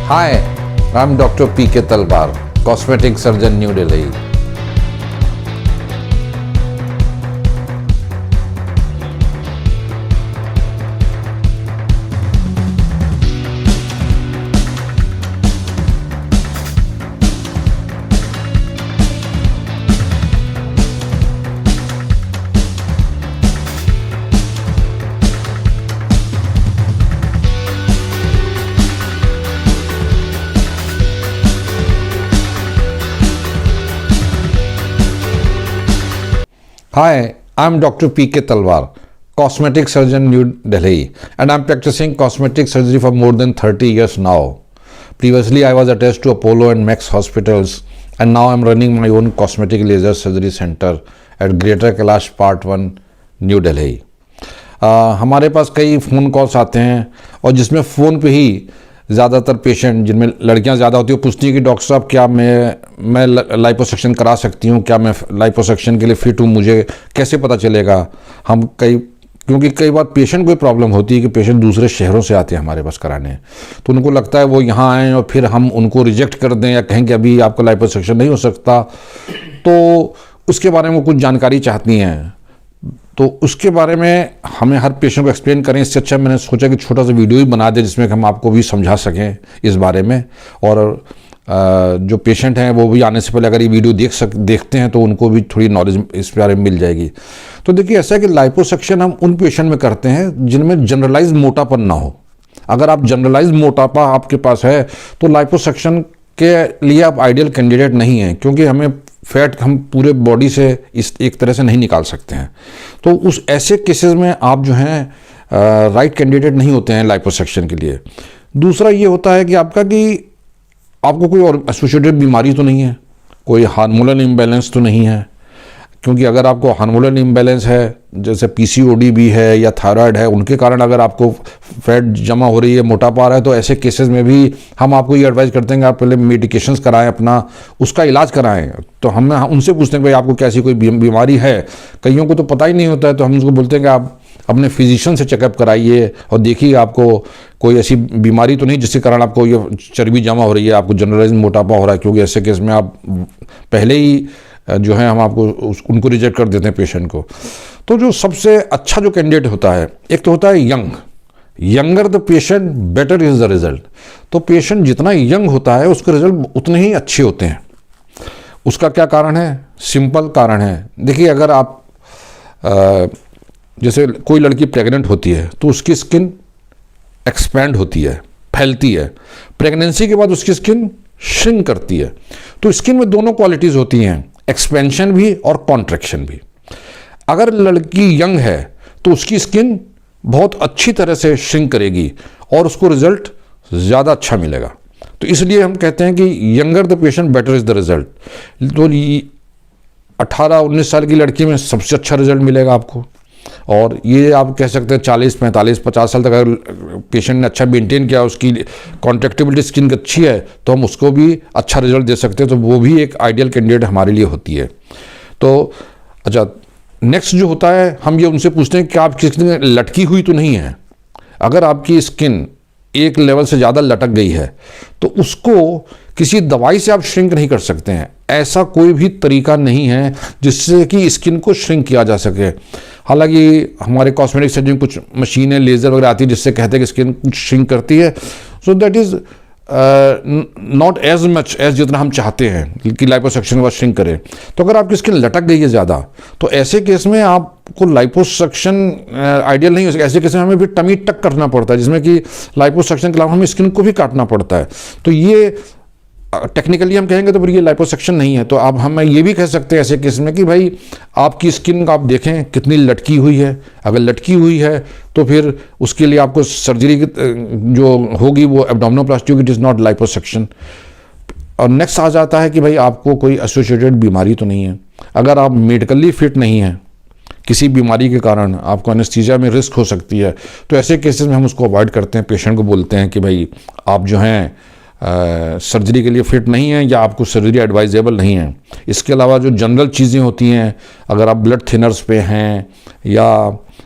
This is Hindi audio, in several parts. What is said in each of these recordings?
Hi, I'm Dr. P.K. Talwar, cosmetic surgeon, New Delhi. Hi, I'm Dr. P.K. Talwar, cosmetic surgeon, New Delhi, and I'm practicing cosmetic surgery for more than 30 years now. Previously, I was attached to Apollo and Max hospitals, and now I'm running my own cosmetic laser surgery center at Greater Kailash Part 1, New Delhi. हमारे पास कई फ़ोन कॉल्स आते हैं और जिसमें फ़ोन पे ही ज़्यादातर पेशेंट, जिनमें लड़कियां ज़्यादा होती है, पूछती हैं कि डॉक्टर साहब क्या मैं लाइपोसक्शन करा सकती हूँ, क्या मैं लाइपोसक्शन के लिए फिट हूँ, मुझे कैसे पता चलेगा। क्योंकि कई बार पेशेंट को प्रॉब्लम होती है कि पेशेंट दूसरे शहरों से आते हैं हमारे पास कराने, तो उनको लगता है वो यहाँ आएँ और फिर हम उनको रिजेक्ट कर दें या कहें कि अभी आपका लाइपोसक्शन नहीं हो सकता, तो उसके बारे में कुछ जानकारी चाहती हैं। तो उसके बारे में हमें हर पेशेंट को एक्सप्लेन करें, इससे अच्छा मैंने सोचा कि छोटा सा वीडियो ही बना दें जिसमें हम आपको भी समझा सकें इस बारे में, और जो पेशेंट हैं वो भी आने से पहले अगर ये वीडियो देखते हैं तो उनको भी थोड़ी नॉलेज इस बारे में मिल जाएगी। तो देखिए, ऐसा है कि लाइपोसक्शन हम उन पेशेंट में करते हैं जिनमें जनरलाइज मोटापन ना हो। अगर आप जनरलाइज मोटापा आपके पास है तो लाइपोसक्शन के लिए आप आइडियल कैंडिडेट नहीं हैं, क्योंकि हमें फैट हम पूरे बॉडी से इस एक तरह से नहीं निकाल सकते हैं। तो उस ऐसे केसेस में आप जो हैं राइट कैंडिडेट नहीं होते हैं लाइपोसक्शन के लिए। दूसरा ये होता है कि आपको कोई और एसोसिएटेड बीमारी तो नहीं है, कोई हार्मोनल इम्बैलेंस तो नहीं है, क्योंकि अगर आपको हार्मोनल इम्बैलेंस है, जैसे पीसीओडी भी है या थायराइड है, उनके कारण अगर आपको फैट जमा हो रही है, मोटापा आ रहा है, तो ऐसे केसेस में भी हम आपको ये एडवाइस करते हैं कि आप पहले मेडिकेशंस कराएं, अपना उसका इलाज कराएं। तो हम उनसे पूछते हैं कि भाई आपको कैसी कोई बीमारी है। कईयों को तो पता ही नहीं होता है, तो हम उसको बोलते हैं कि आप अपने फिजिशियन से चेकअप कराइए और देखिए आपको कोई ऐसी बीमारी तो नहीं जिसके कारण आपको ये चर्बी जमा हो रही है, आपको जनरलाइज मोटापा हो रहा है, क्योंकि ऐसे केस में आप पहले ही जो है हम आपको उनको रिजेक्ट कर देते हैं पेशेंट को। तो जो सबसे अच्छा जो कैंडिडेट होता है, एक तो होता है younger the patient better is the result. तो पेशेंट जितना यंग होता है उसके रिजल्ट उतने ही अच्छे होते हैं। उसका क्या कारण है? सिंपल कारण है। देखिए, अगर आप जैसे कोई लड़की प्रेग्नेंट होती है तो उसकी स्किन एक्सपैंड होती है, फैलती है। प्रेगनेंसी के बाद उसकी स्किन श्रिंक करती है। तो स्किन में दोनों क्वालिटीज़ होती हैं, एक्सपेंशन भी और कॉन्ट्रैक्शन भी। अगर लड़की यंग है तो उसकी स्किन बहुत अच्छी तरह से श्रिंक करेगी और उसको रिजल्ट ज़्यादा अच्छा मिलेगा। तो इसलिए हम कहते हैं कि younger the patient better is the result. तो 18-19 साल की लड़की में सबसे अच्छा रिजल्ट मिलेगा आपको, और ये आप कह सकते हैं 40, 45, 50 साल तक अगर पेशेंट ने अच्छा मेंटेन किया, उसकी कॉन्ट्रैक्टिबिलिटी स्किन अच्छी है, तो हम उसको भी अच्छा रिजल्ट दे सकते हैं। तो वो भी एक आइडियल कैंडिडेट हमारे लिए होती है। तो अच्छा, नेक्स्ट जो होता है, हम ये उनसे पूछते हैं कि आपकी स्किन लटकी हुई तो नहीं है। अगर आपकी स्किन एक लेवल से ज़्यादा लटक गई है तो उसको किसी दवाई से आप श्रिंक नहीं कर सकते हैं। ऐसा कोई भी तरीका नहीं है जिससे कि स्किन को श्रिंक किया जा सके। हालांकि हमारे कॉस्मेटिक सर्जरी कुछ मशीनें, लेज़र वगैरह आती है जिससे कहते हैं कि स्किन श्रिंक करती है। So that is not as much as जितना हम चाहते हैं कि लाइपोसक्शन के बाद श्रिंक करें। तो अगर आपकी स्किन लटक गई है ज़्यादा, तो ऐसे केस में आपको लाइपोसक्शन आइडियल नहीं हो सकता। ऐसे केस में हमें भी टमी टक करना पड़ता है, जिसमें कि लाइपोसक्शन के अलावा हमें स्किन को भी काटना पड़ता है। तो ये टेक्निकली हम कहेंगे तो फिर ये लाइपोसक्शन नहीं है। तो अब हम ये भी कह सकते हैं ऐसे केस में कि भाई आपकी स्किन को आप देखें कितनी लटकी हुई है। अगर लटकी हुई है तो फिर उसके लिए आपको सर्जरी जो होगी वो एब्डोमिनोप्लास्टी होगी, इट इज़ नॉट लाइपोसक्शन। और नेक्स्ट आ जाता है कि भाई आपको कोई एसोसिएटेड बीमारी तो नहीं है। अगर आप मेडिकली फिट नहीं हैं, किसी बीमारी के कारण आपको एनेस्थीसिया में रिस्क हो सकती है, तो ऐसे केसेस में हम उसको अवॉइड करते हैं। पेशेंट को बोलते हैं कि भाई आप जो हैं सर्जरी के लिए फिट नहीं है या आपको सर्जरी एडवाइजेबल नहीं है। इसके अलावा जो जनरल चीज़ें होती हैं, अगर आप ब्लड थिनर्स पे हैं या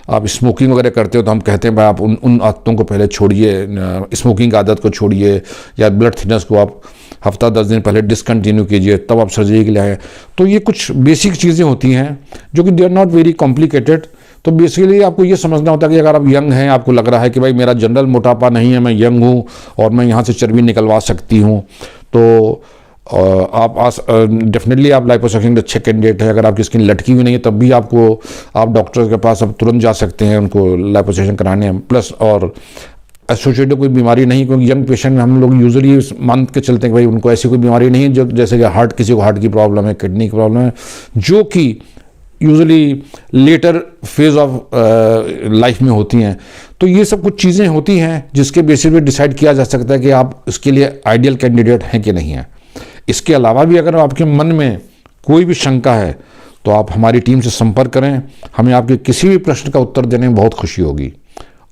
आप स्मोकिंग वगैरह करते हो तो हम कहते हैं भाई आप उन आदतों को पहले छोड़िए, स्मोकिंग की आदत को छोड़िए, या ब्लड थिकनेस को आप हफ्ता 10 दिन पहले डिसकंटिन्यू कीजिए, तब आप सर्जरी के लिए आए। तो ये कुछ बेसिक चीज़ें होती हैं जो कि they are not very complicated. तो बेसिकली आपको ये समझना होता है कि अगर आप यंग हैं, आपको लग रहा है कि भाई मेरा जनरल मोटापा नहीं है, मैं यंग हूँ और मैं यहाँ से चर्बी निकलवा सकती हूँ, तो आप डेफिनेटली आप लाइपोसक्शन के अच्छे कैंडिडेट है। अगर आपकी स्किन लटकी हुई नहीं है तब भी आप डॉक्टर के पास अब तुरंत जा सकते हैं उनको लाइपोसक्शन कराने। प्लस और एसोसिएटेड कोई बीमारी नहीं, क्योंकि यंग पेशेंट में हम लोग यूजुअली मान के चलते हैं कि भाई उनको ऐसी कोई बीमारी नहीं है जो जैसे कि किसी को हार्ट की प्रॉब्लम है, किडनी की प्रॉब्लम है, जो कि usually later phase of life में होती हैं। तो ये सब कुछ चीज़ें होती हैं जिसके बेसिस पे डिसाइड किया जा सकता है कि आप इसके लिए आइडियल कैंडिडेट हैं कि नहीं हैं। इसके अलावा भी अगर आपके मन में कोई भी शंका है तो आप हमारी टीम से संपर्क करें, हमें आपके किसी भी प्रश्न का उत्तर देने में बहुत खुशी होगी।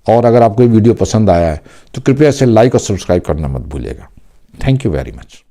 और अगर आपको ये वीडियो पसंद आया है तो कृपया इसे लाइक और सब्सक्राइब करना मत भूलिएगा। Thank you very much.